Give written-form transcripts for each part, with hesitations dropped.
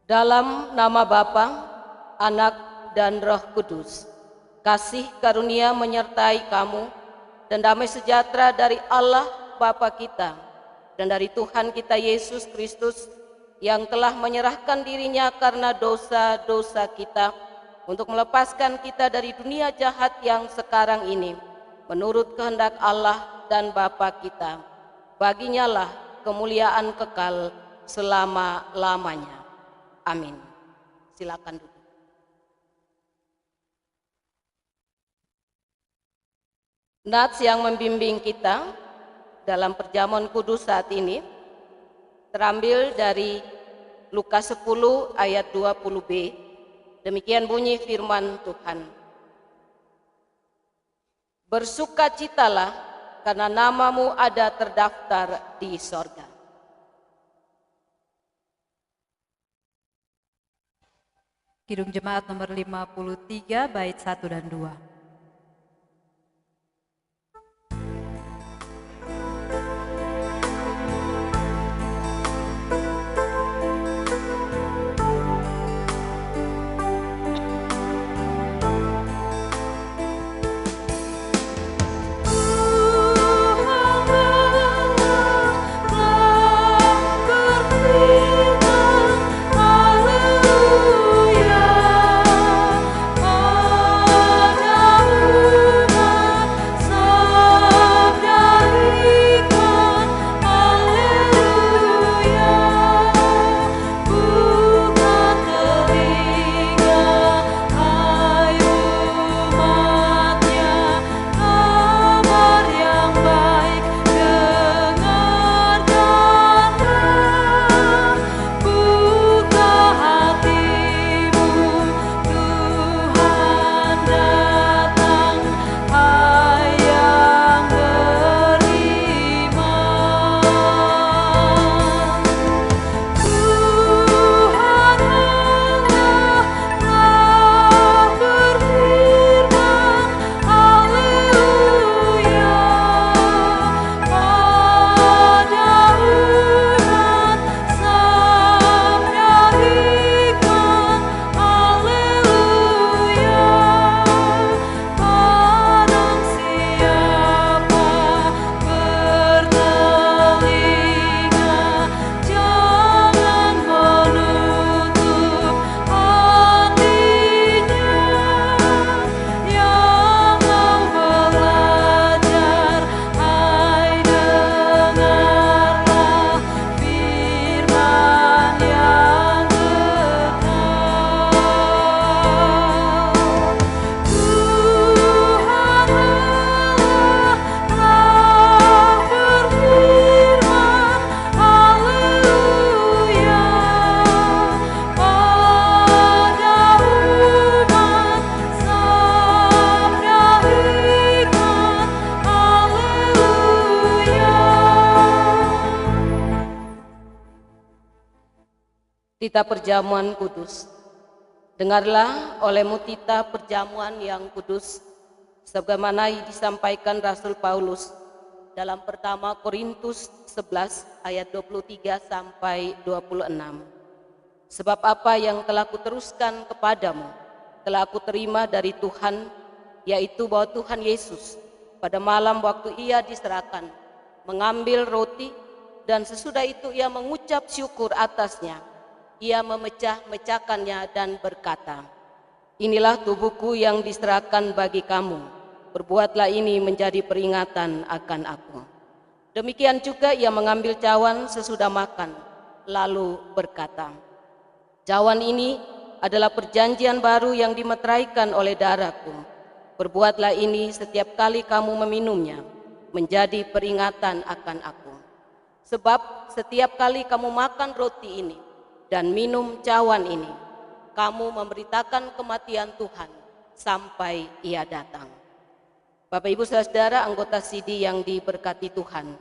Dalam nama Bapa, Anak, dan Roh Kudus, kasih karunia menyertai kamu dan damai sejahtera dari Allah Bapa kita dan dari Tuhan kita Yesus Kristus yang telah menyerahkan dirinya karena dosa-dosa kita untuk melepaskan kita dari dunia jahat yang sekarang ini menurut kehendak Allah dan Bapa kita. Baginya lah kemuliaan kekal selama-lamanya. Amin. Silakan duduk. Nats yang membimbing kita dalam perjamuan kudus saat ini terambil dari Lukas 10 ayat 20b. Demikian bunyi firman Tuhan. Bersukacitalah karena namamu ada terdaftar di sorga. Kidung Jemaat nomor 53 bait 1 dan 2. Tita perjamuan kudus. Dengarlah olehmu tita perjamuan yang kudus, sebagaimana disampaikan Rasul Paulus dalam pertama Korintus 11 ayat 23 sampai 26. Sebab apa yang telah kuteruskan kepadamu, telah aku terima dari Tuhan, yaitu bahwa Tuhan Yesus pada malam waktu ia diserahkan, mengambil roti, dan sesudah itu ia mengucap syukur atasnya. Ia memecah-mecahkannya dan berkata, inilah tubuhku yang diserahkan bagi kamu. Perbuatlah ini menjadi peringatan akan aku. Demikian juga ia mengambil cawan sesudah makan, lalu berkata, cawan ini adalah perjanjian baru yang dimeteraikan oleh darahku. Perbuatlah ini setiap kali kamu meminumnya, menjadi peringatan akan aku. Sebab setiap kali kamu makan roti ini dan minum cawan ini, kamu memberitakan kematian Tuhan sampai ia datang. Bapak Ibu Saudara anggota SIDI yang diberkati Tuhan,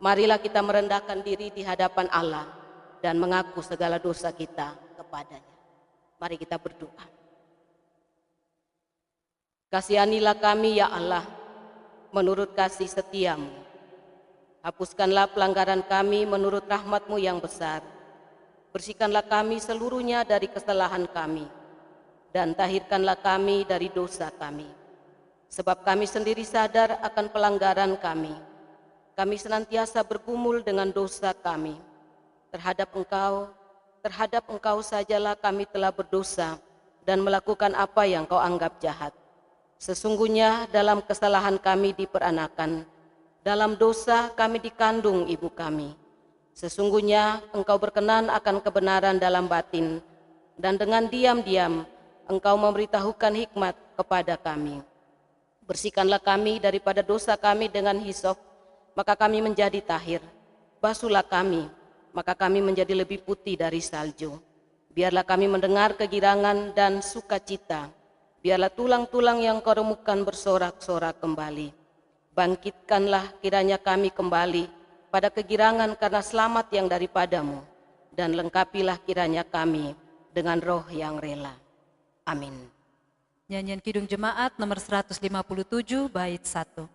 marilah kita merendahkan diri di hadapan Allah dan mengaku segala dosa kita kepadanya. Mari kita berdoa. Kasihanilah kami ya Allah, menurut kasih setiamu. Hapuskanlah pelanggaran kami menurut rahmat-Mu yang besar. Bersihkanlah kami seluruhnya dari kesalahan kami, dan tahirkanlah kami dari dosa kami. Sebab kami sendiri sadar akan pelanggaran kami. Kami senantiasa bergumul dengan dosa kami. Terhadap Engkau sajalah kami telah berdosa dan melakukan apa yang Kau anggap jahat. Sesungguhnya dalam kesalahan kami diperanakan, dalam dosa kami dikandung ibu kami. Sesungguhnya Engkau berkenan akan kebenaran dalam batin, dan dengan diam-diam Engkau memberitahukan hikmat kepada kami. Bersihkanlah kami daripada dosa kami dengan hisop, maka kami menjadi tahir. Basuhlah kami, maka kami menjadi lebih putih dari salju. Biarlah kami mendengar kegirangan dan sukacita. Biarlah tulang-tulang yang Kau remukkan bersorak-sorak kembali. Bangkitkanlah kiranya kami kembali pada kegirangan karena selamat yang daripadamu, dan lengkapilah kiranya kami dengan roh yang rela. Amin. Nyanyian Kidung Jemaat nomor 157 bait 1.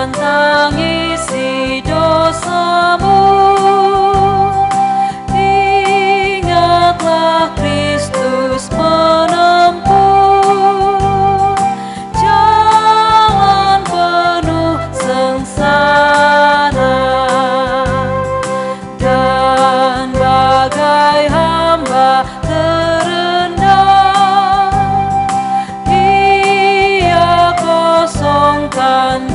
Tangisi dosamu, ingatlah Kristus menempuh jalan penuh sengsara, dan bagai hamba terendah, Ia kosongkan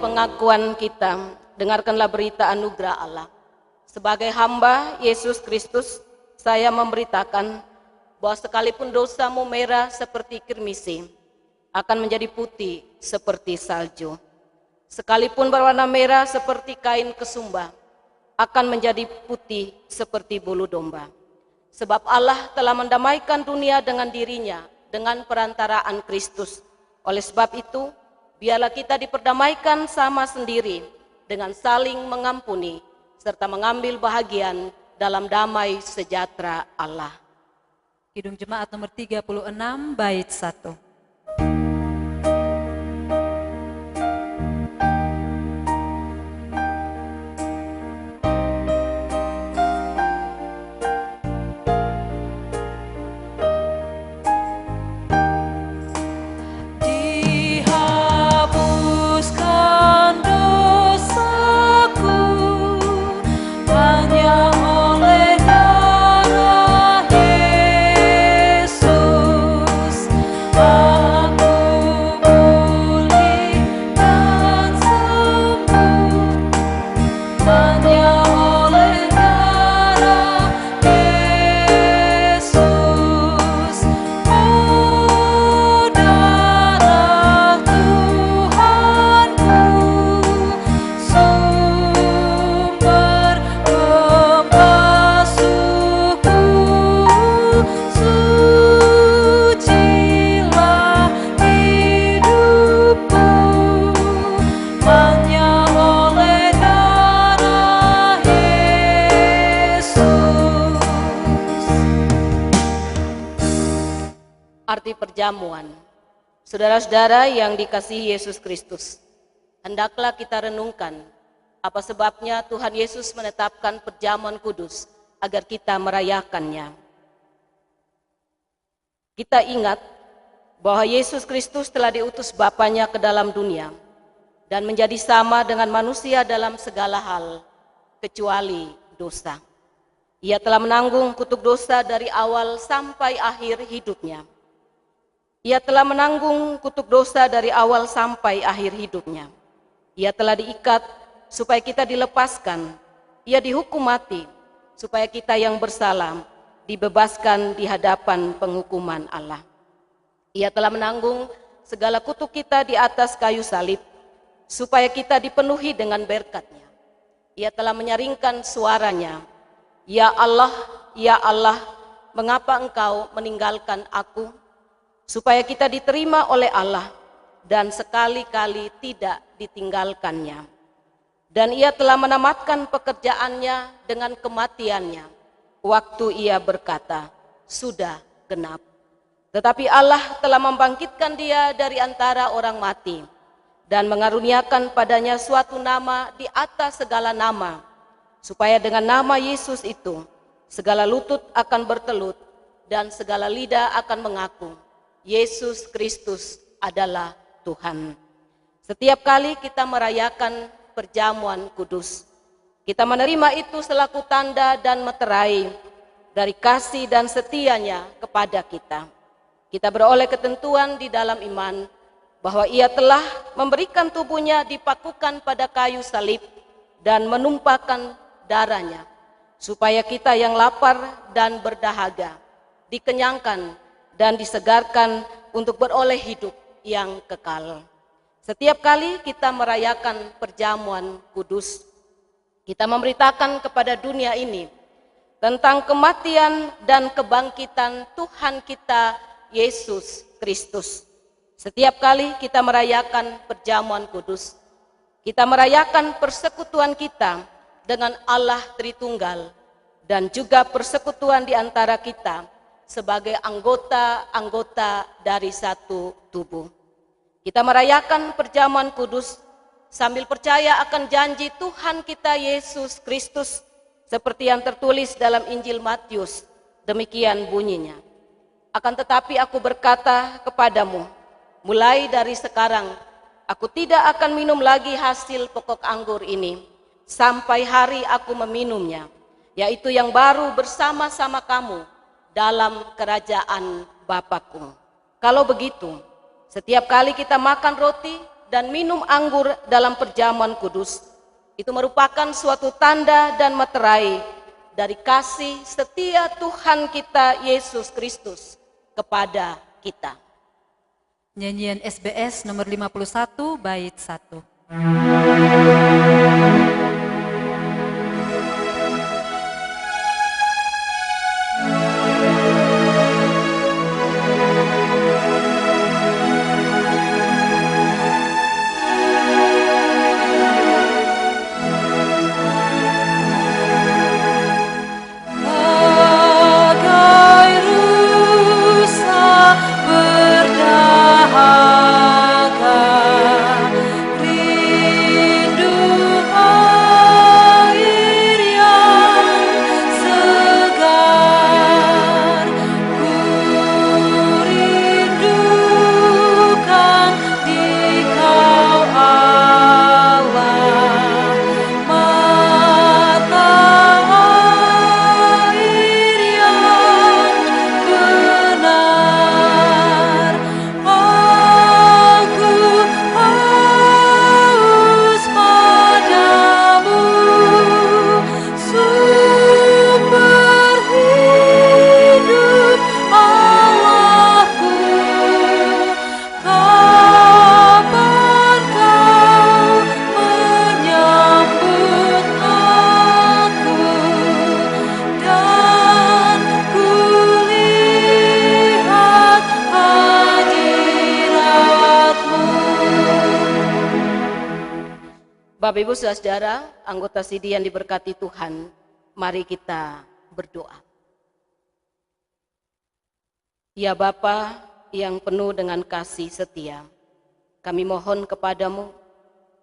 pengakuan kita, dengarkanlah berita anugerah Allah. Sebagai hamba Yesus Kristus, saya memberitakan bahwa sekalipun dosamu merah seperti kirmisi, akan menjadi putih seperti salju. Sekalipun berwarna merah seperti kain kesumba, akan menjadi putih seperti bulu domba. Sebab Allah telah mendamaikan dunia dengan dirinya, dengan perantaraan Kristus. Oleh sebab itu, biarlah kita diperdamaikan sama sendiri dengan saling mengampuni serta mengambil bahagian dalam damai sejahtera Allah. Kidung Jemaat nomor 36 bait 1. Arti perjamuan. Saudara-saudara yang dikasihi Yesus Kristus, hendaklah kita renungkan apa sebabnya Tuhan Yesus menetapkan perjamuan kudus agar kita merayakannya. Kita ingat bahwa Yesus Kristus telah diutus Bapanya ke dalam dunia dan menjadi sama dengan manusia dalam segala hal, kecuali dosa. Ia telah menanggung kutuk dosa dari awal sampai akhir hidupnya. Ia telah menanggung kutuk dosa dari awal sampai akhir hidupnya. Ia telah diikat supaya kita dilepaskan. Ia dihukum mati supaya kita yang bersalah dibebaskan di hadapan penghukuman Allah. Ia telah menanggung segala kutuk kita di atas kayu salib supaya kita dipenuhi dengan berkat-Nya. Ia telah menyaringkan suaranya, "Ya Allah, ya Allah, mengapa Engkau meninggalkan aku?" Supaya kita diterima oleh Allah dan sekali-kali tidak ditinggalkannya. Dan Ia telah menamatkan pekerjaannya dengan kematiannya, waktu Ia berkata, "Sudah genap." Tetapi Allah telah membangkitkan Dia dari antara orang mati dan mengaruniakan padanya suatu nama di atas segala nama, supaya dengan nama Yesus itu segala lutut akan bertelut dan segala lidah akan mengaku Yesus Kristus adalah Tuhan. Setiap kali kita merayakan perjamuan kudus, kita menerima itu selaku tanda dan meterai dari kasih dan setia-Nya kepada kita. Kita beroleh ketentuan di dalam iman bahwa Ia telah memberikan tubuh-Nya dipakukan pada kayu salib dan menumpahkan darah-Nya, supaya kita yang lapar dan berdahaga dikenyangkan dan disegarkan untuk beroleh hidup yang kekal. Setiap kali kita merayakan perjamuan kudus, kita memberitakan kepada dunia ini tentang kematian dan kebangkitan Tuhan kita Yesus Kristus. Setiap kali kita merayakan perjamuan kudus, kita merayakan persekutuan kita dengan Allah Tritunggal dan juga persekutuan di antara kita sebagai anggota-anggota dari satu tubuh. Kita merayakan perjamuan kudus sambil percaya akan janji Tuhan kita Yesus Kristus seperti yang tertulis dalam Injil Matius. Demikian bunyinya, "Akan tetapi aku berkata kepadamu, mulai dari sekarang aku tidak akan minum lagi hasil pokok anggur ini sampai hari aku meminumnya, yaitu yang baru bersama-sama kamu dalam kerajaan Bapakku." Kalau begitu, setiap kali kita makan roti dan minum anggur dalam perjamuan kudus, itu merupakan suatu tanda dan meterai dari kasih setia Tuhan kita Yesus Kristus kepada kita. Nyanyian SBS nomor 51 bait 1. Bapak Ibu Saudara, anggota SIDI yang diberkati Tuhan, mari kita berdoa. Ya Bapa yang penuh dengan kasih setia, kami mohon kepadamu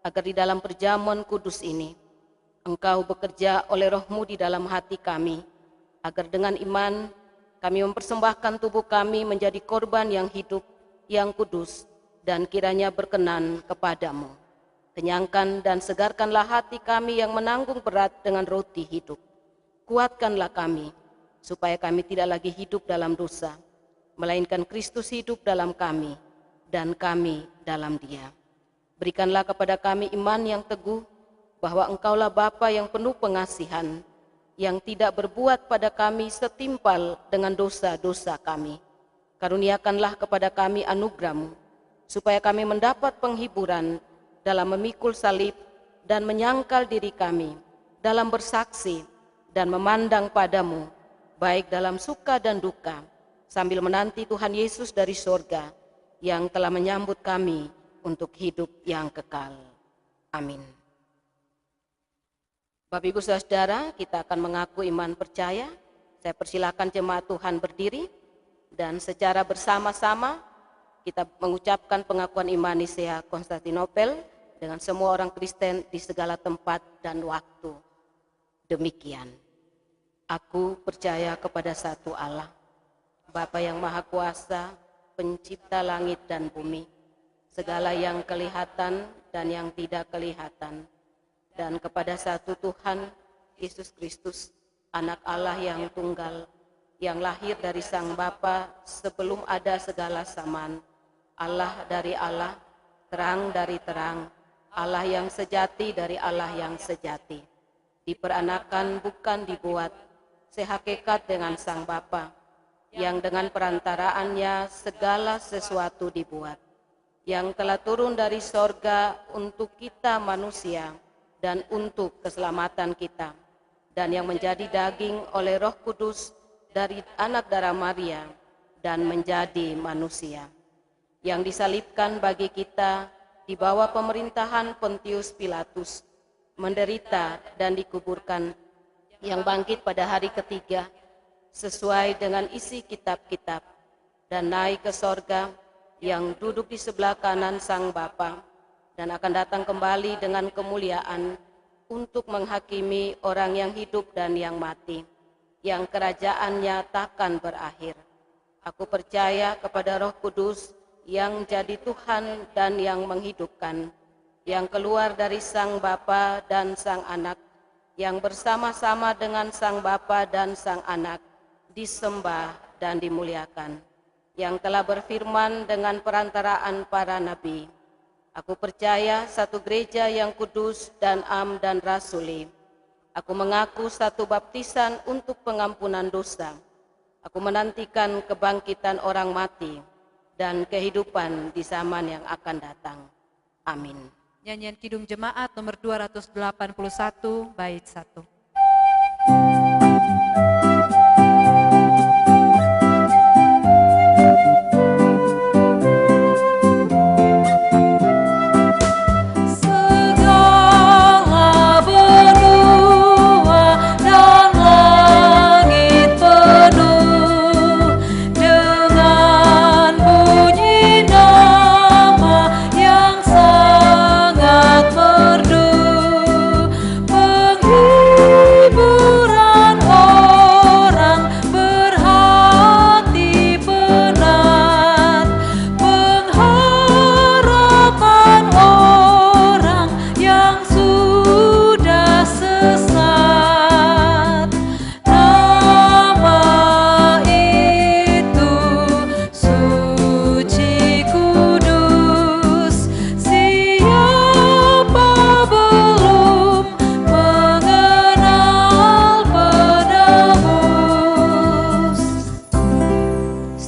agar di dalam perjamuan kudus ini, Engkau bekerja oleh Roh-Mu di dalam hati kami, agar dengan iman kami mempersembahkan tubuh kami menjadi korban yang hidup, yang kudus, dan kiranya berkenan kepadamu. Kenyangkan dan segarkanlah hati kami yang menanggung berat dengan roti hidup. Kuatkanlah kami, supaya kami tidak lagi hidup dalam dosa, melainkan Kristus hidup dalam kami, dan kami dalam Dia. Berikanlah kepada kami iman yang teguh, bahwa Engkaulah Bapa yang penuh pengasihan, yang tidak berbuat pada kami setimpal dengan dosa-dosa kami. Karuniakanlah kepada kami anugerah-Mu, supaya kami mendapat penghiburan dalam memikul salib dan menyangkal diri kami, dalam bersaksi dan memandang padamu, baik dalam suka dan duka, sambil menanti Tuhan Yesus dari sorga, yang telah menyambut kami untuk hidup yang kekal. Amin. Bapak Ibu Saudara, kita akan mengaku iman percaya. Saya persilakan jemaat Tuhan berdiri, dan secara bersama-sama kita mengucapkan pengakuan iman Nisea Konstantinopel dengan semua orang Kristen di segala tempat dan waktu. Demikian. Aku percaya kepada satu Allah, Bapa yang Maha Kuasa, pencipta langit dan bumi, segala yang kelihatan dan yang tidak kelihatan, dan kepada satu Tuhan, Yesus Kristus, Anak Allah yang tunggal, yang lahir dari Sang Bapa sebelum ada segala zaman, Allah dari Allah, terang dari terang, Allah yang sejati dari Allah yang sejati, diperanakan bukan dibuat, sehakikat dengan Sang Bapa, yang dengan perantaraannya segala sesuatu dibuat, yang telah turun dari sorga untuk kita manusia dan untuk keselamatan kita, dan yang menjadi daging oleh Roh Kudus dari anak darah Maria dan menjadi manusia, yang disalibkan bagi kita di bawah pemerintahan Pontius Pilatus, menderita dan dikuburkan, yang bangkit pada hari ketiga sesuai dengan isi kitab-kitab, dan naik ke sorga, yang duduk di sebelah kanan Sang Bapa, dan akan datang kembali dengan kemuliaan untuk menghakimi orang yang hidup dan yang mati, yang kerajaannya takkan berakhir. Aku percaya kepada Roh Kudus yang jadi Tuhan dan yang menghidupkan, yang keluar dari Sang Bapa dan Sang Anak, yang bersama-sama dengan Sang Bapa dan Sang Anak disembah dan dimuliakan, yang telah berfirman dengan perantaraan para nabi. Aku percaya satu gereja yang kudus dan am dan rasuli. Aku mengaku satu baptisan untuk pengampunan dosa. Aku menantikan kebangkitan orang mati dan kehidupan di zaman yang akan datang. Amin. Nyanyian Kidung Jemaat nomor 281 bait 1.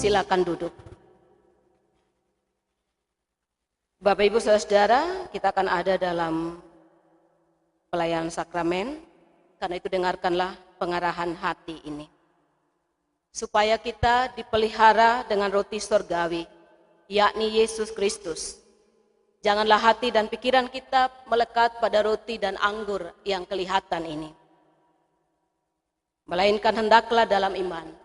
Silakan duduk. Bapak Ibu Saudara, kita akan ada dalam pelayanan sakramen, karena itu dengarkanlah pengarahan hati ini. Supaya kita dipelihara dengan roti surgawi, yakni Yesus Kristus. Janganlah hati dan pikiran kita melekat pada roti dan anggur yang kelihatan ini, melainkan hendaklah dalam iman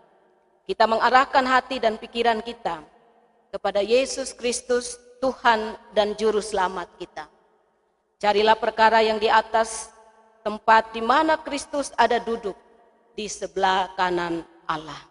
kita mengarahkan hati dan pikiran kita kepada Yesus Kristus, Tuhan dan Juru Selamat kita. Carilah perkara yang di atas, tempat di mana Kristus ada duduk di sebelah kanan Allah.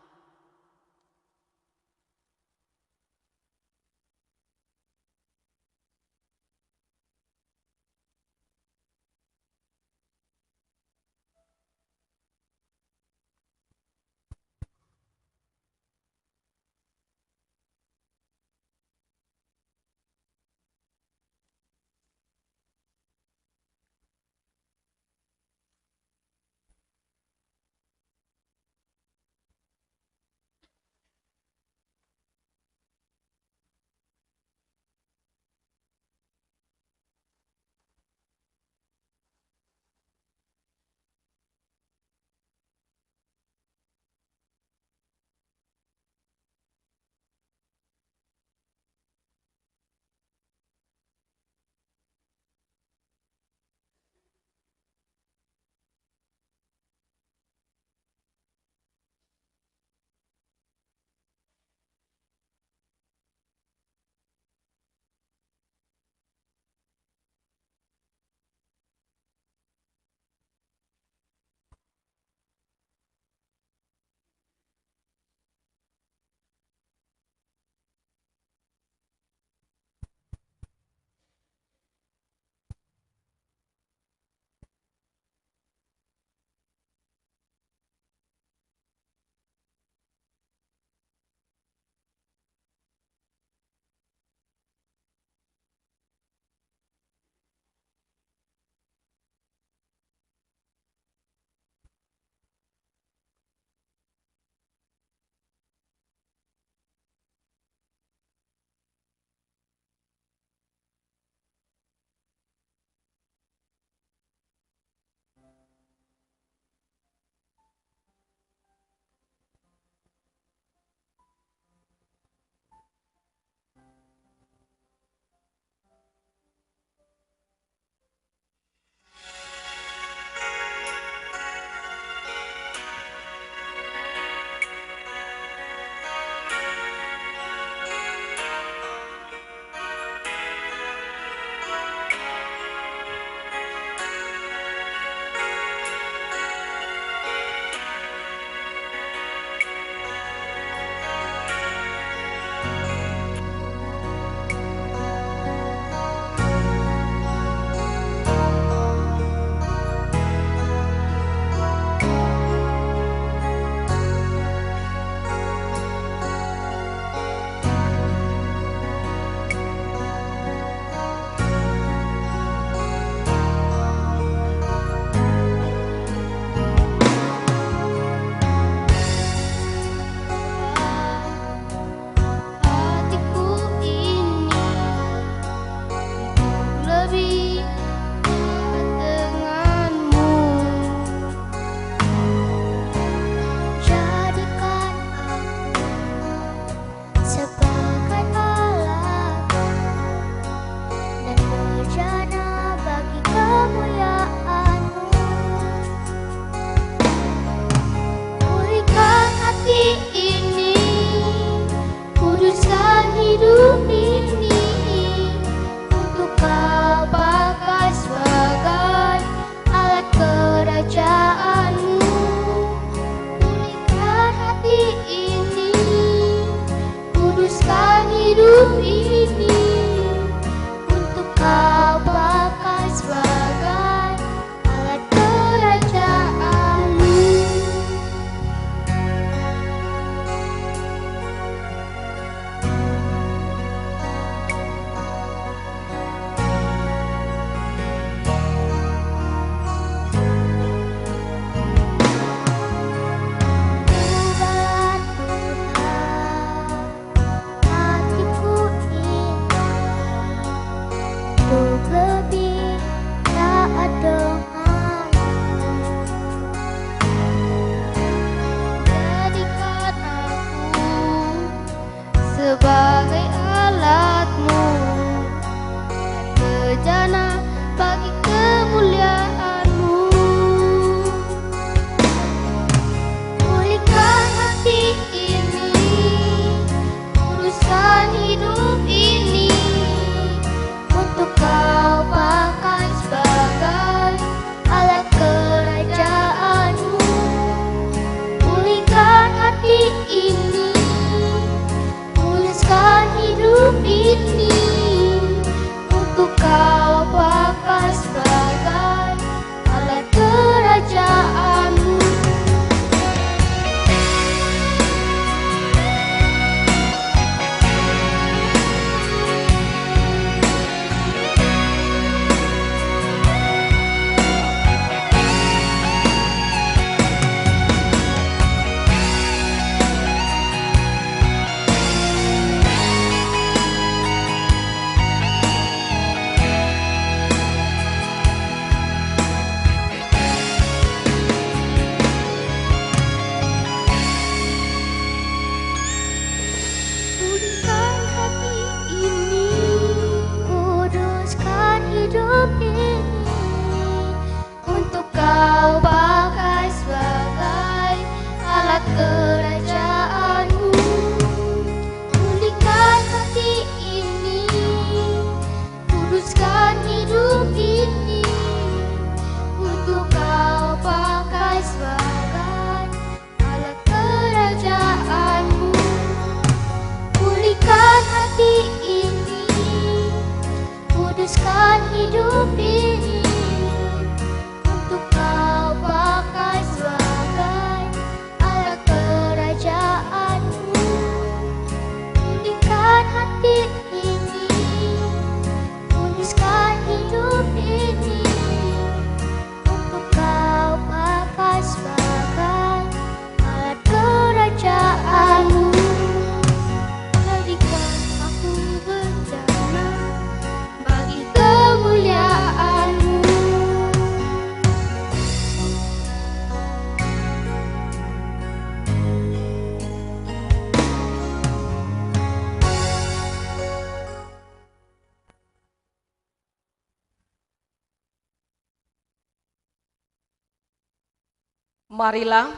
Marilah,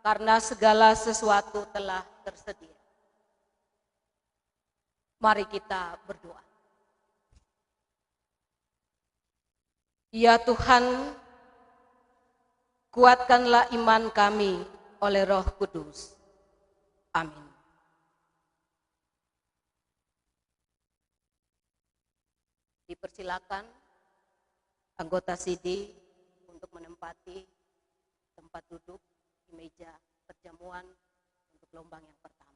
karena segala sesuatu telah tersedia. Mari kita berdoa. Ya Tuhan, kuatkanlah iman kami oleh Roh Kudus. Amin. Dipersilakan anggota CD untuk menempati tempat duduk di meja perjamuan untuk gelombang yang pertama.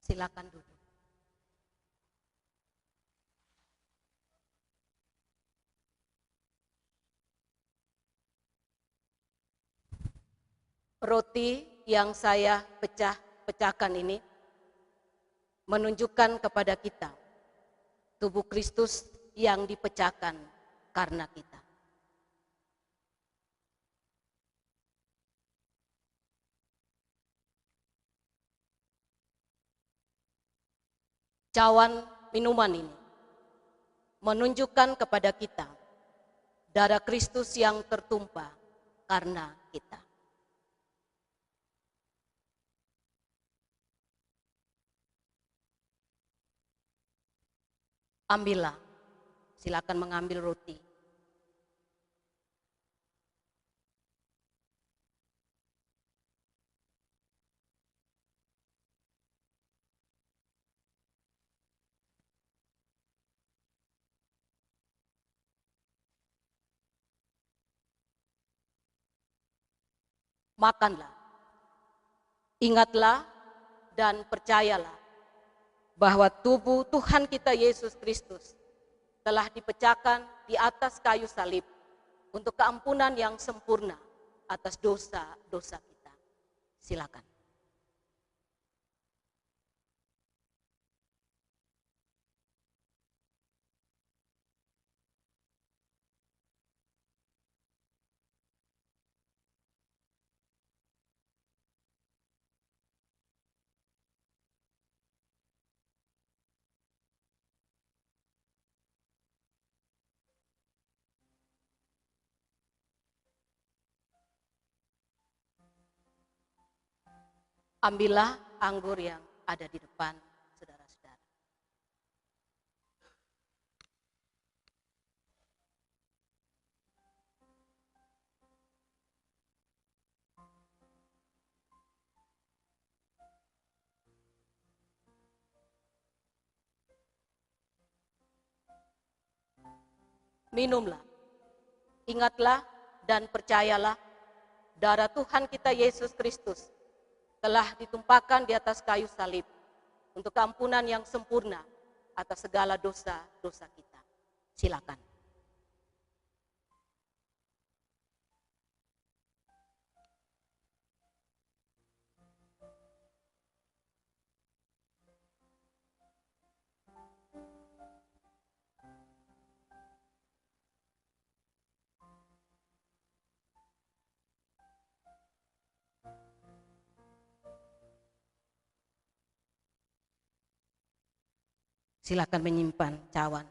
Silakan duduk. Roti yang saya pecahkan ini menunjukkan kepada kita tubuh Kristus yang dipecahkan karena kita. Cawan minuman ini menunjukkan kepada kita darah Kristus yang tertumpah karena kita. Ambillah, silakan mengambil roti. makanlah. Ingatlah dan percayalah bahwa tubuh Tuhan kita Yesus Kristus telah dipecahkan di atas kayu salib untuk keampunan yang sempurna atas dosa-dosa kita. Silakan. Ambillah anggur yang ada di depan saudara-saudara. Minumlah, ingatlah dan percayalah darah Tuhan kita Yesus Kristus telah ditumpahkan di atas kayu salib untuk keampunan yang sempurna atas segala dosa-dosa kita. Silakan. Silakan menyimpan cawan.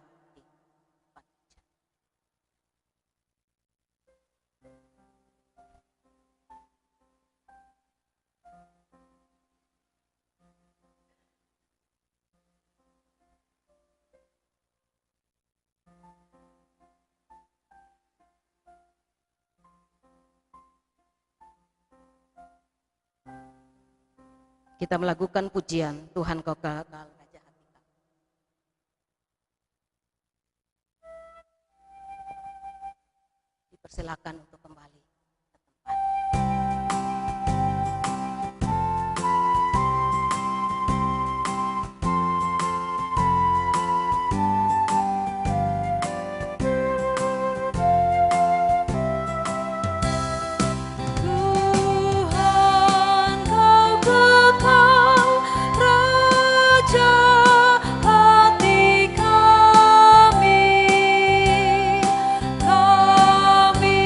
Kita melakukan pujian Tuhan kau kekal raja hati kami. Dipersilakan untuk kembali ke tempat. Tuhan kau kekal raja hati kami, kami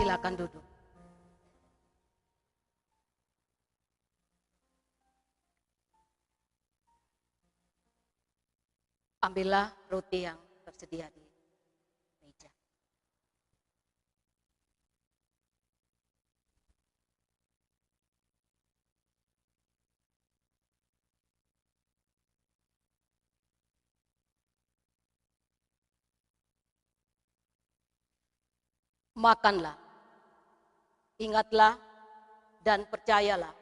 Silakan duduk. Ambillah roti yang tersedia di meja. Makanlah, ingatlah dan percayalah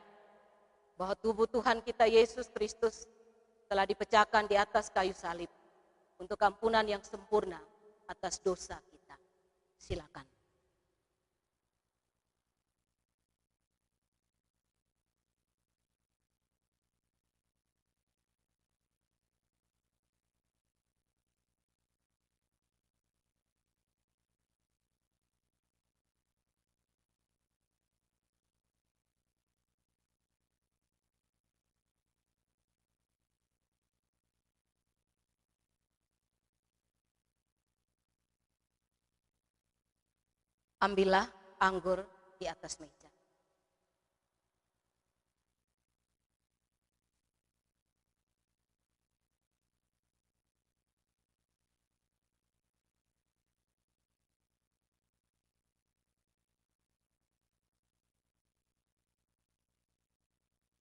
bahwa tubuh Tuhan kita Yesus Kristus telah dipecahkan di atas kayu salib untuk ampunan yang sempurna atas dosa kita. Silakan. Ambillah anggur di atas meja.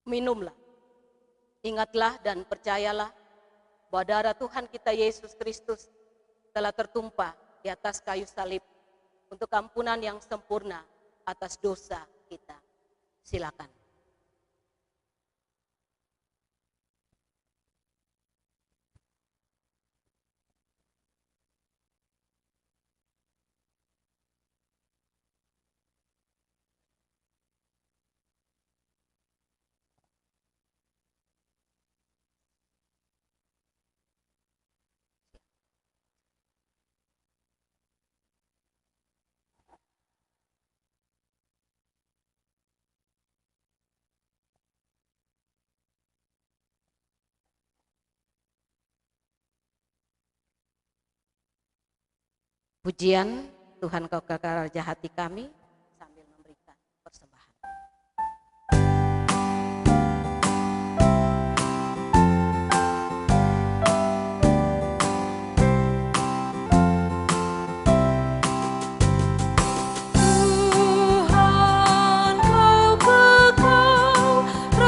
Minumlah, ingatlah dan percayalah bahwa darah Tuhan kita Yesus Kristus telah tertumpah di atas kayu salib untuk ampunan yang sempurna atas dosa kita. Silakan. Pujian Tuhan kau kekal raja hati kami sambil memberikan persembahan. Tuhan kau kekal raja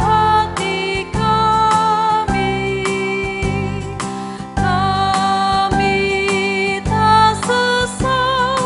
hati kami, kami tak sesat.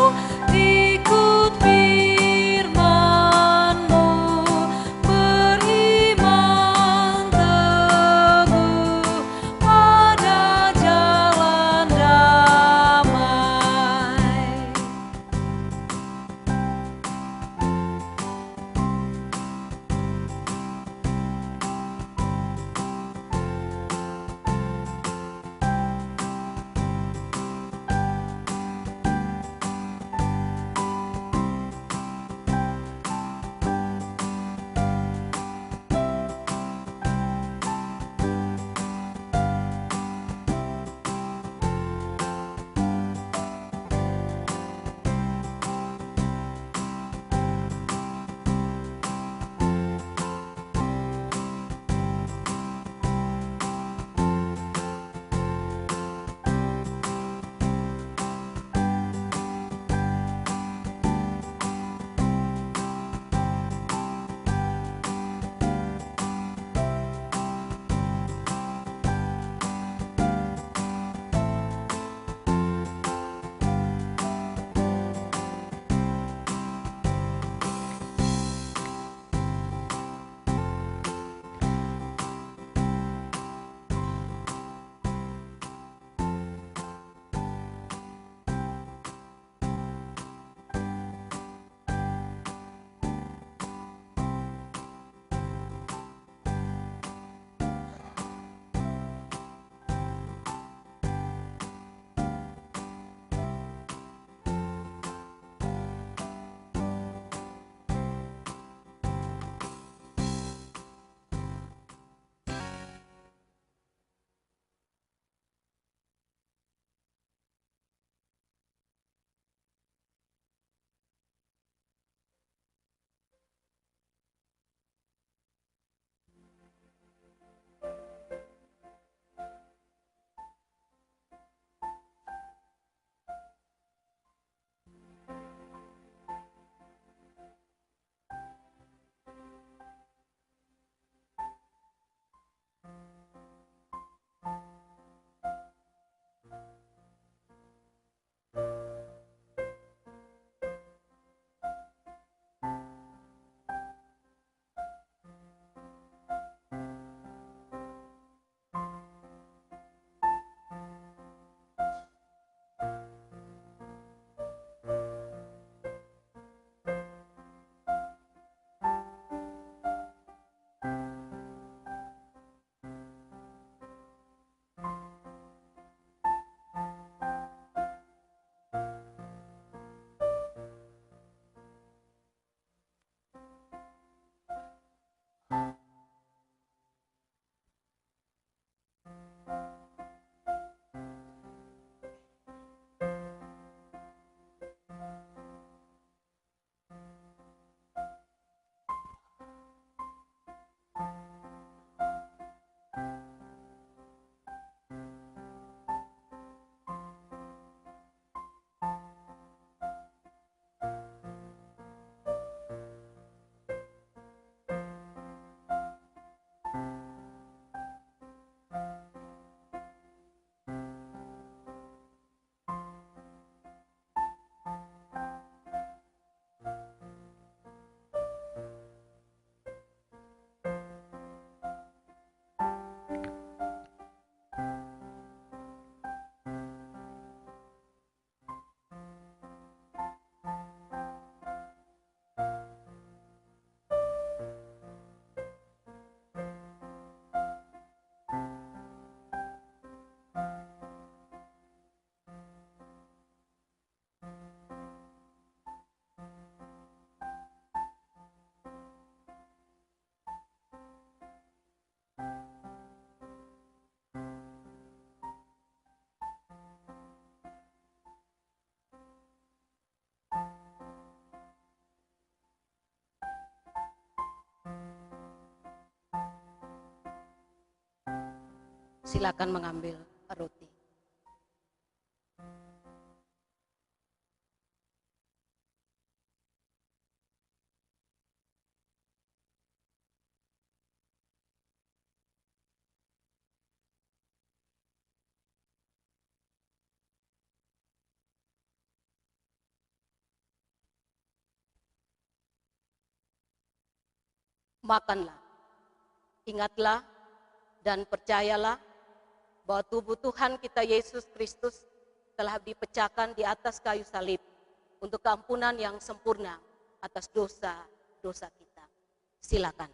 Silakan mengambil roti. Makanlah, ingatlah dan percayalah bahwa tubuh Tuhan kita Yesus Kristus telah dipecahkan di atas kayu salib untuk keampunan yang sempurna atas dosa-dosa kita. Silakan.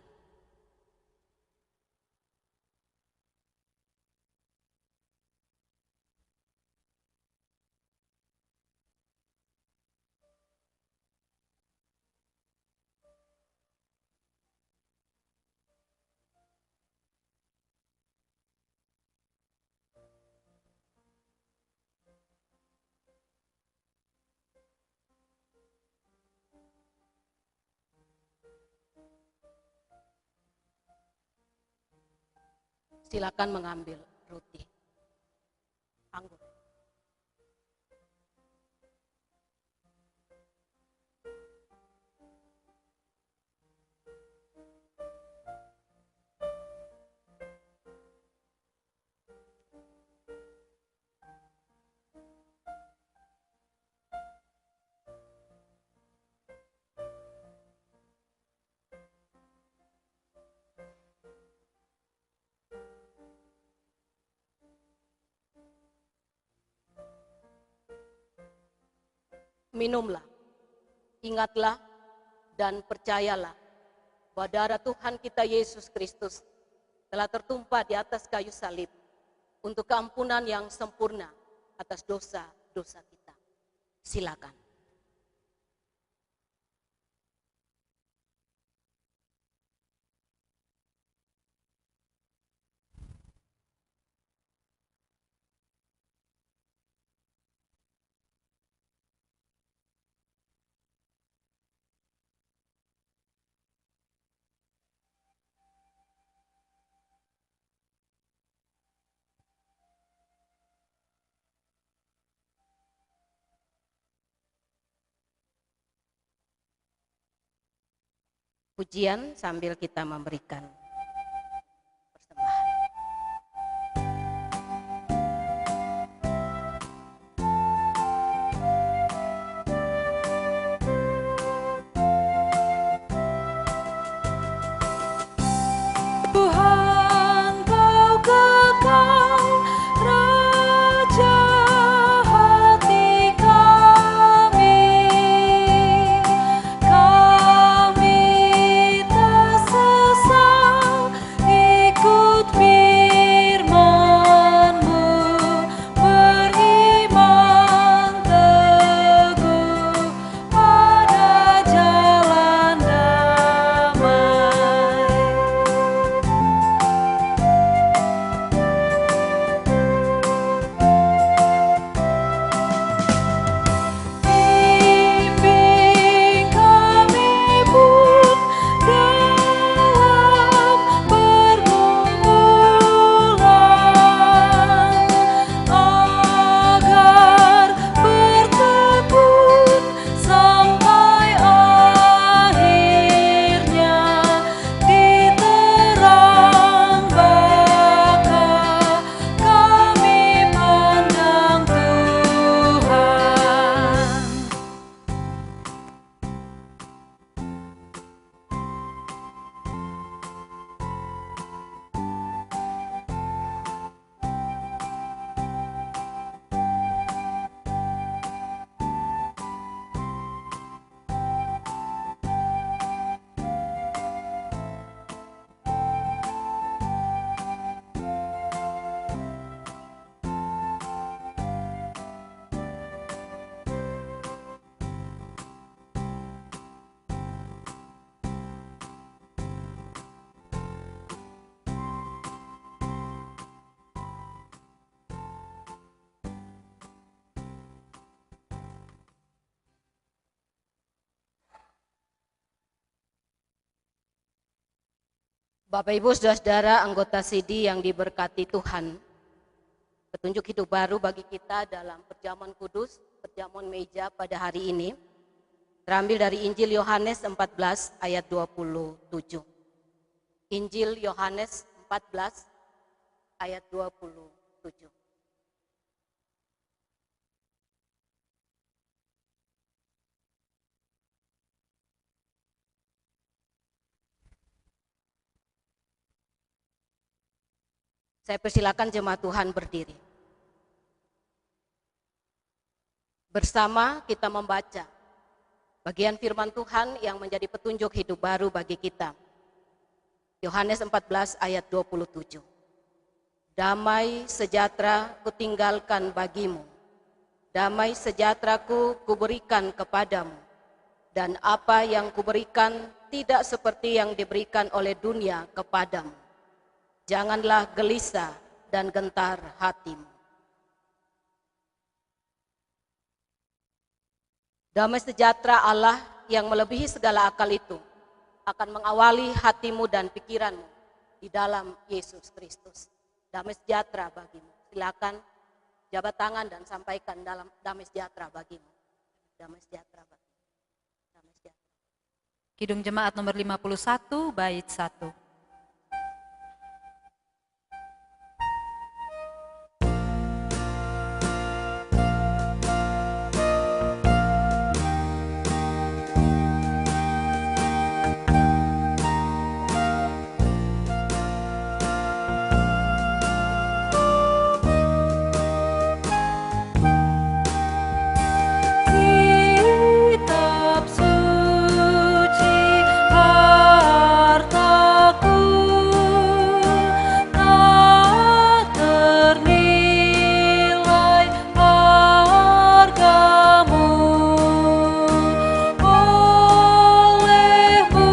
Silakan mengambil roti. Anggur. Minumlah, ingatlah dan percayalah bahwa darah Tuhan kita Yesus Kristus telah tertumpah di atas kayu salib untuk keampunan yang sempurna atas dosa-dosa kita. Silakan. Pujian sambil kita memberikan persembahan. Tuhan kau kekal, Raja hati kami. Kami tak sesal ikut firman-Mu, beriman teguh pada jalan damai. Bimbing kami pun dalam pergumulan, agar bertekun sampai akhirnya di terang baka kami pandang Tuhan. Bapak Ibu Saudara-saudara anggota SIDI yang diberkati Tuhan, Petunjuk hidup baru bagi kita dalam perjamuan kudus, perjamuan meja pada hari ini, terambil dari Injil Yohanes 14 ayat 27. Injil Yohanes 14 ayat 27. Saya persilakan jemaat Tuhan berdiri. Bersama kita membaca bagian firman Tuhan yang menjadi petunjuk hidup baru bagi kita. Yohanes 14 ayat 27. Damai sejahtera kutinggalkan bagimu, damai sejahteraku kuberikan kepadamu, dan apa yang kuberikan tidak seperti yang diberikan oleh dunia kepadamu. Janganlah gelisah dan gentar hatimu. Damai sejahtera Allah yang melebihi segala akal itu akan mengawali hatimu dan pikiranmu di dalam Yesus Kristus. Damai sejahtera bagimu. Silakan jabat tangan dan sampaikan dalam damai sejahtera bagimu. Damai sejahtera bagimu. Damai sejahtera. Kidung Jemaat nomor 51 bait 1. Kitab suci hartaku, tak ternilai hargamu. Olehmu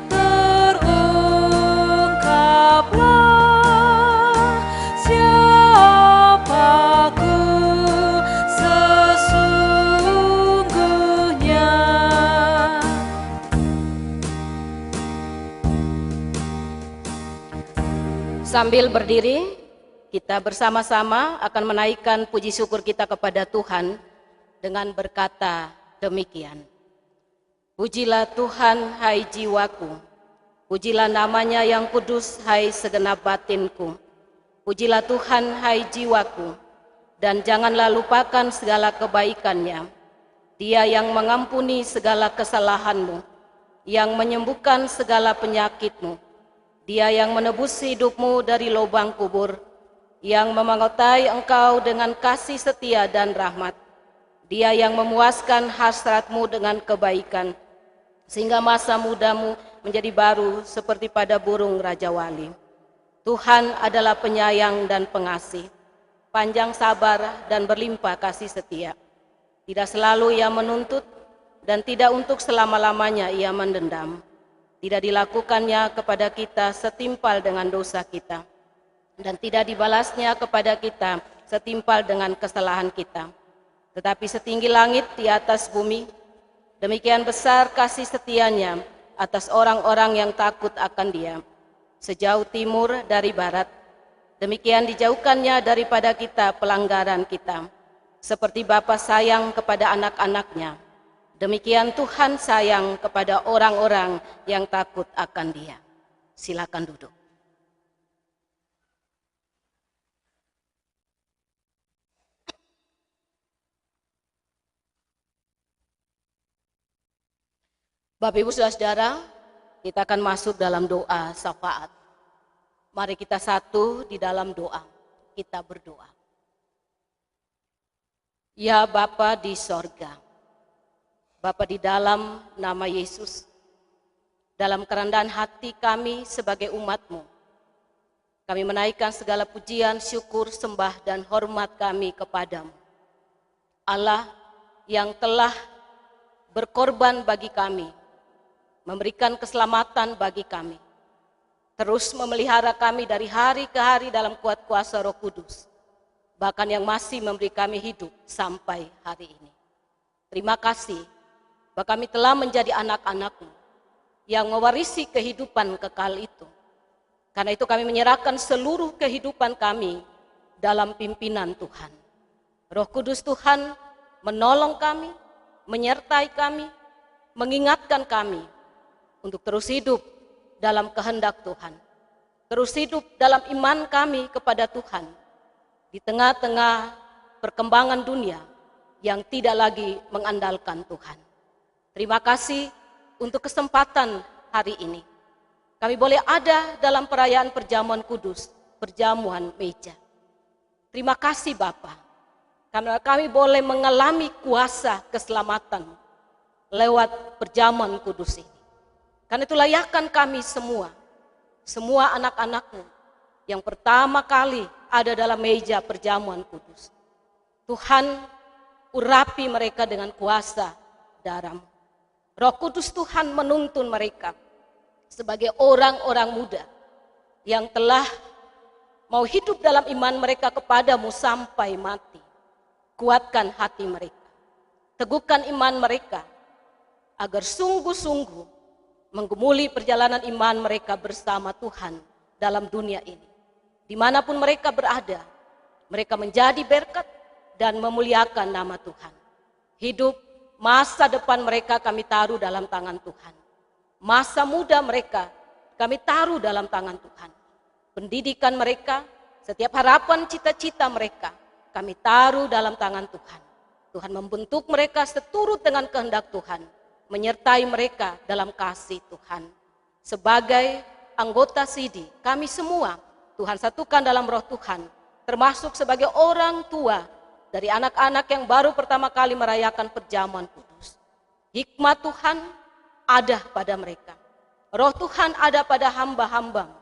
terungkaplah siapaku sesungguhnya. Sambil berdiri, kita bersama-sama akan menaikkan puji syukur kita kepada Tuhan dengan berkata demikian. Pujilah Tuhan, hai jiwaku. Pujilah namanya yang kudus, hai segenap batinku. Pujilah Tuhan, hai jiwaku. Dan janganlah lupakan segala kebaikannya. Dia yang mengampuni segala kesalahanmu, yang menyembuhkan segala penyakitmu. Dia yang menebus hidupmu dari lubang kubur, yang memangotai engkau dengan kasih setia dan rahmat. Dia yang memuaskan hasratmu dengan kebaikan, sehingga masa mudamu menjadi baru seperti pada burung Raja Wali. Tuhan adalah penyayang dan pengasih, panjang sabar dan berlimpah kasih setia. Tidak selalu ia menuntut, dan tidak untuk selama-lamanya ia mendendam. Tidak dilakukannya kepada kita setimpal dengan dosa kita, dan tidak dibalasnya kepada kita setimpal dengan kesalahan kita. Tetapi setinggi langit di atas bumi, demikian besar kasih setianya atas orang-orang yang takut akan Dia. Sejauh timur dari barat, demikian dijauhkannya daripada kita pelanggaran kita. Seperti Bapa sayang kepada anak-anaknya, demikian Tuhan sayang kepada orang-orang yang takut akan Dia. Silakan duduk. Bapak Ibu Saudara, kita akan masuk dalam doa syafaat. Mari kita satu di dalam doa. Kita berdoa. Ya Bapa di sorga, Bapa di dalam nama Yesus, dalam kerendahan hati kami sebagai umat-Mu, kami menaikkan segala pujian, syukur, sembah, dan hormat kami kepadamu. Allah yang telah berkorban bagi kami, memberikan keselamatan bagi kami, terus memelihara kami dari hari ke hari dalam kuat kuasa Roh Kudus, bahkan yang masih memberi kami hidup sampai hari ini. Terima kasih bahwa kami telah menjadi anak-anak-Mu yang mewarisi kehidupan kekal itu. Karena itu kami menyerahkan seluruh kehidupan kami dalam pimpinan Tuhan. Roh Kudus Tuhan menolong kami, menyertai kami, mengingatkan kami untuk terus hidup dalam kehendak Tuhan. Terus hidup dalam iman kami kepada Tuhan di tengah-tengah perkembangan dunia yang tidak lagi mengandalkan Tuhan. Terima kasih untuk kesempatan hari ini. Kami boleh ada dalam perayaan perjamuan kudus, perjamuan meja. Terima kasih Bapa, karena kami boleh mengalami kuasa keselamatan lewat perjamuan kudus ini. Karena itu layakkan kami semua anak-anakmu yang pertama kali ada dalam meja perjamuan kudus. Tuhan, urapi mereka dengan kuasa darah-Mu. Roh Kudus Tuhan menuntun mereka sebagai orang-orang muda yang telah mau hidup dalam iman mereka kepadamu sampai mati. Kuatkan hati mereka, teguhkan iman mereka, agar sungguh-sungguh menggumuli perjalanan iman mereka bersama Tuhan dalam dunia ini. Dimanapun mereka berada, mereka menjadi berkat dan memuliakan nama Tuhan. Hidup masa depan mereka kami taruh dalam tangan Tuhan. Masa muda mereka kami taruh dalam tangan Tuhan. Pendidikan mereka, setiap harapan cita-cita mereka kami taruh dalam tangan Tuhan. Tuhan membentuk mereka seturut dengan kehendak Tuhan, menyertai mereka dalam kasih Tuhan. Sebagai anggota SIDI, kami semua Tuhan satukan dalam roh Tuhan, termasuk sebagai orang tua dari anak-anak yang baru pertama kali merayakan perjamuan kudus. Hikmat Tuhan ada pada mereka. Roh Tuhan ada pada hamba-hamba,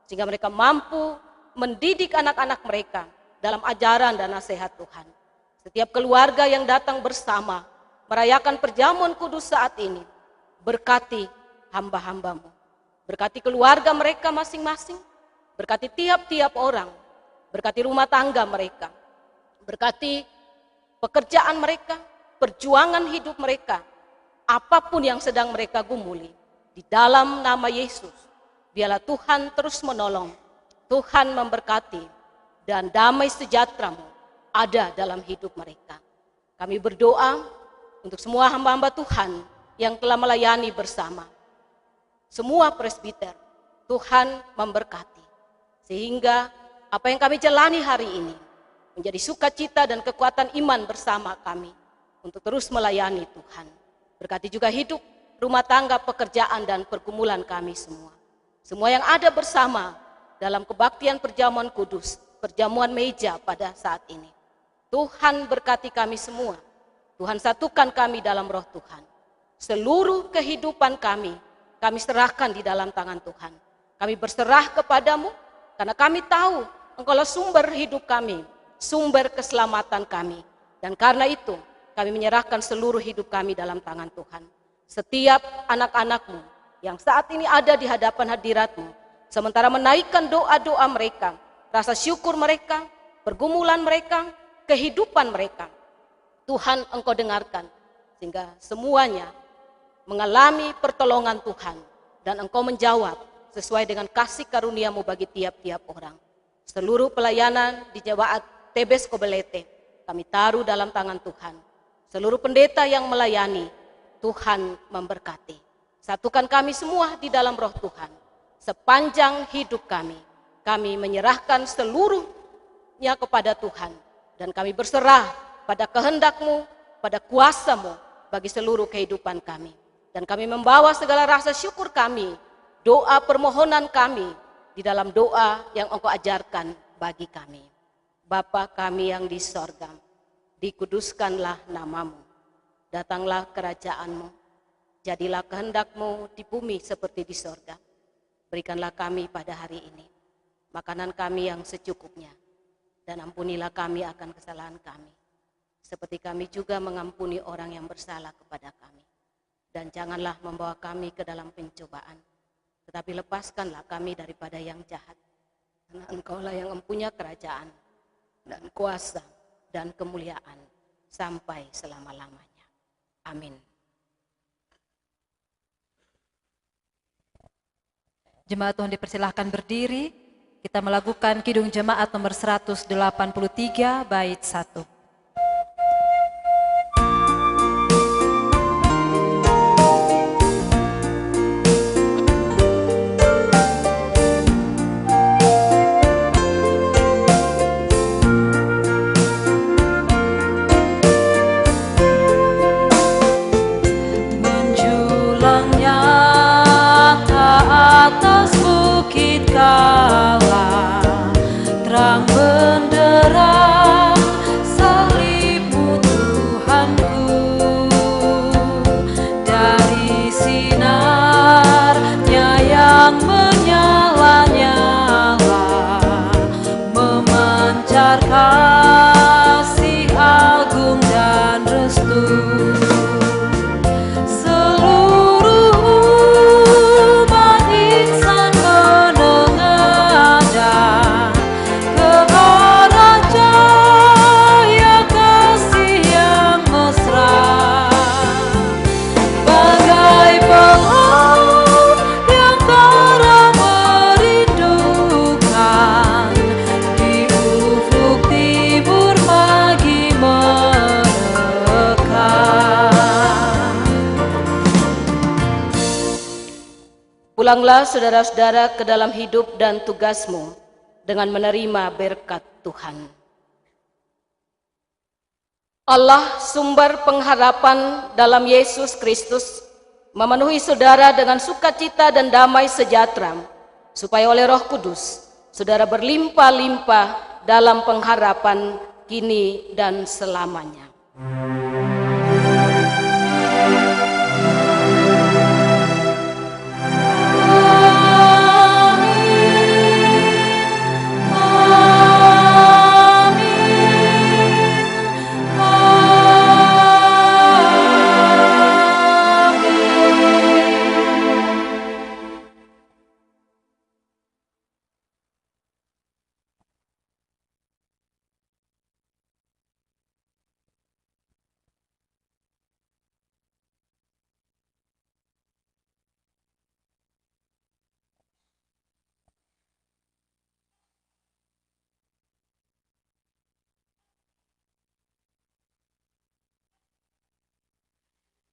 sehingga mereka mampu mendidik anak-anak mereka dalam ajaran dan nasihat Tuhan. Setiap keluarga yang datang bersama merayakan perjamuan kudus saat ini, berkati hamba-hambamu, berkati keluarga mereka masing-masing, berkati tiap-tiap orang, berkati rumah tangga mereka, berkati pekerjaan mereka, perjuangan hidup mereka, apapun yang sedang mereka gumuli. Di dalam nama Yesus, biarlah Tuhan terus menolong, Tuhan memberkati, dan damai sejahtera-Mu ada dalam hidup mereka. Kami berdoa untuk semua hamba-hamba Tuhan yang telah melayani bersama. Semua presbiter, Tuhan memberkati. Sehingga apa yang kami jalani hari ini menjadi sukacita dan kekuatan iman bersama kami untuk terus melayani Tuhan. Berkati juga hidup, rumah tangga, pekerjaan, dan pergumulan kami semua. Semua yang ada bersama dalam kebaktian perjamuan kudus, perjamuan meja pada saat ini. Tuhan berkati kami semua. Tuhan satukan kami dalam roh Tuhan. Seluruh kehidupan kami serahkan di dalam tangan Tuhan. Kami berserah kepadamu, karena kami tahu Engkaulah sumber hidup kami, sumber keselamatan kami. Dan karena itu, kami menyerahkan seluruh hidup kami dalam tangan Tuhan. Setiap anak-anakmu yang saat ini ada di hadapan hadiratmu, sementara menaikkan doa-doa mereka, rasa syukur mereka, pergumulan mereka, kehidupan mereka, Tuhan Engkau dengarkan, sehingga semuanya mengalami pertolongan Tuhan, dan Engkau menjawab sesuai dengan kasih karunia-Mu bagi tiap-tiap orang. Seluruh pelayanan di Jemaat Tebes Kobelete kami taruh dalam tangan Tuhan. Seluruh pendeta yang melayani, Tuhan memberkati. Satukan kami semua di dalam roh Tuhan. Sepanjang hidup kami menyerahkan seluruhnya kepada Tuhan, dan kami berserah pada kehendak-Mu, pada kuasa-Mu bagi seluruh kehidupan kami. Dan kami membawa segala rasa syukur kami, doa permohonan kami di dalam doa yang Engkau ajarkan bagi kami. Bapa kami yang di sorga, dikuduskanlah nama-Mu, datanglah kerajaan-Mu, jadilah kehendak-Mu di bumi seperti di sorga. Berikanlah kami pada hari ini makanan kami yang secukupnya, dan ampunilah kami akan kesalahan kami, seperti kami juga mengampuni orang yang bersalah kepada kami. Dan janganlah membawa kami ke dalam pencobaan, tetapi lepaskanlah kami daripada yang jahat. Karena Engkaulah yang mempunyai kerajaan dan kuasa dan kemuliaan sampai selama-lamanya. Amin. Jemaat Tuhan dipersilahkan berdiri. Kita melakukan Kidung Jemaat nomor 183 bait 1. Menjulangnya atas bukit kala, terang benderang salibmu Tuhanku. Dari sinarnya yang menyala-nyala, memancar kasih agung dan restu. Pulanglah saudara-saudara ke dalam hidup dan tugasmu dengan menerima berkat Tuhan. Allah sumber pengharapan dalam Yesus Kristus memenuhi saudara dengan sukacita dan damai sejahtera, supaya oleh Roh Kudus saudara berlimpah-limpah dalam pengharapan kini dan selamanya.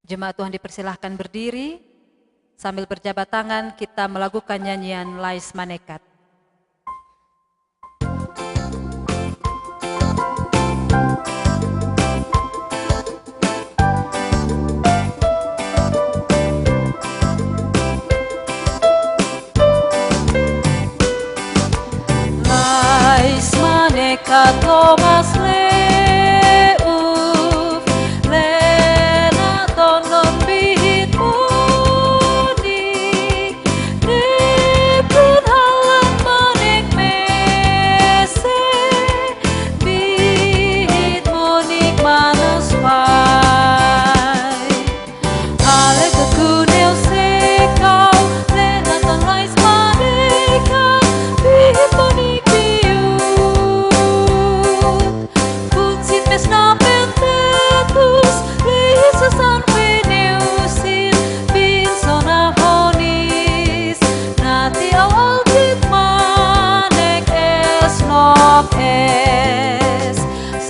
Jemaat Tuhan dipersilahkan berdiri, sambil berjabat tangan kita melakukan nyanyian Lais Manekat. Lais Manekat Thomas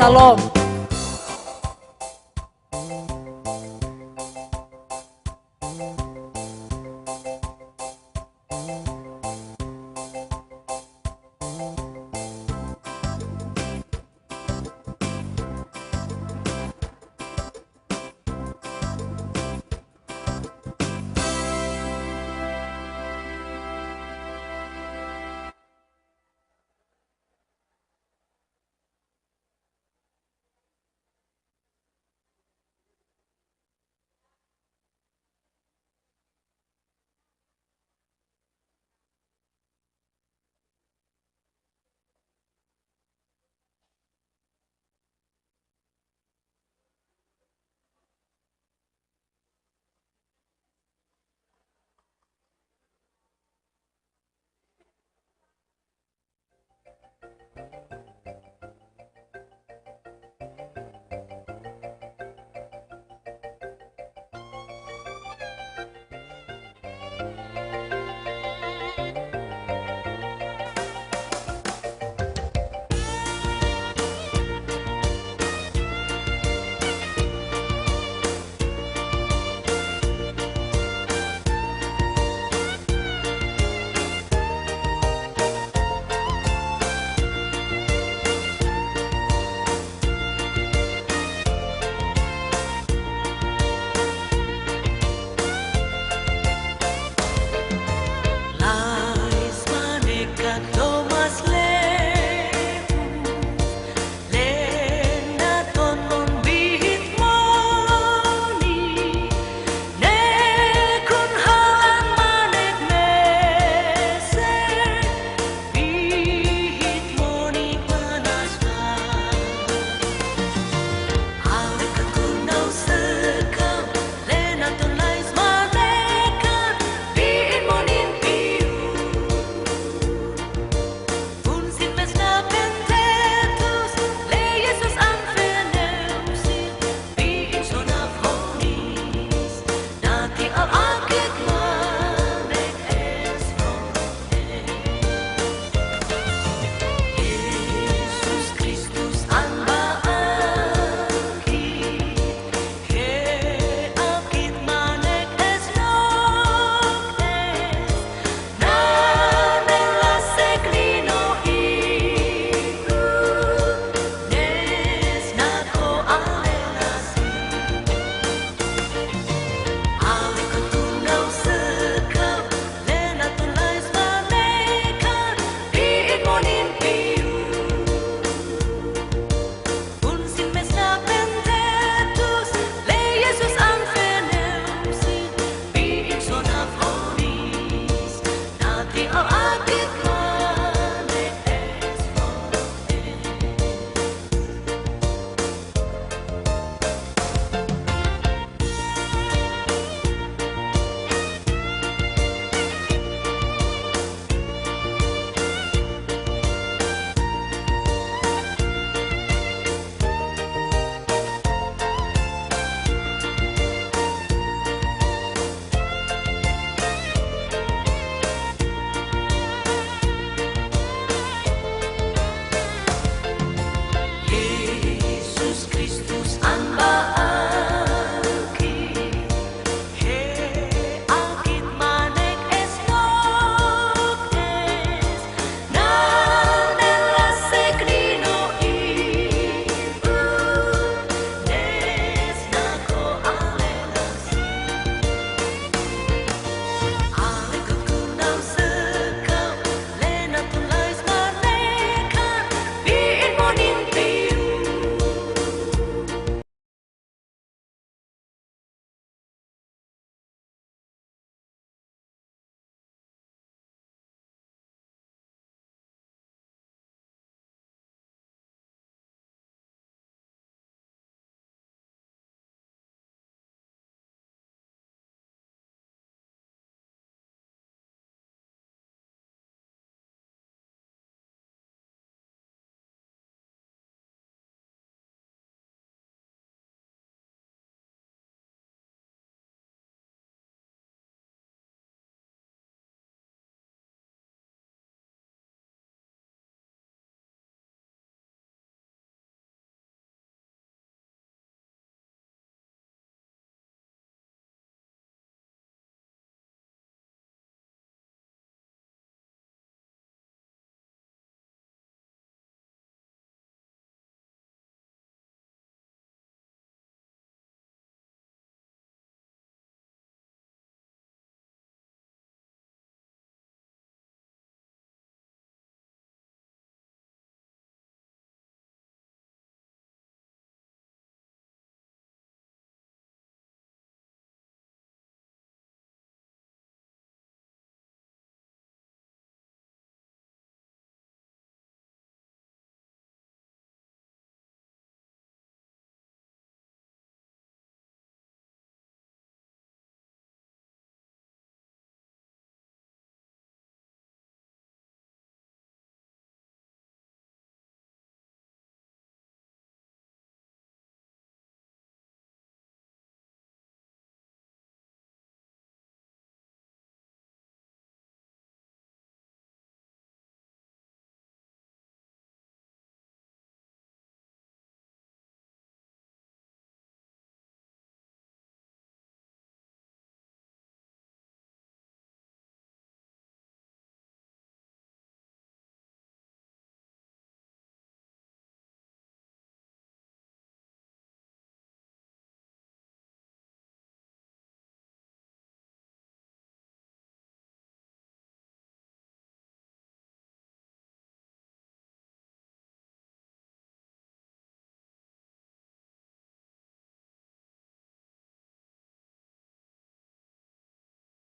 Salam. Thomas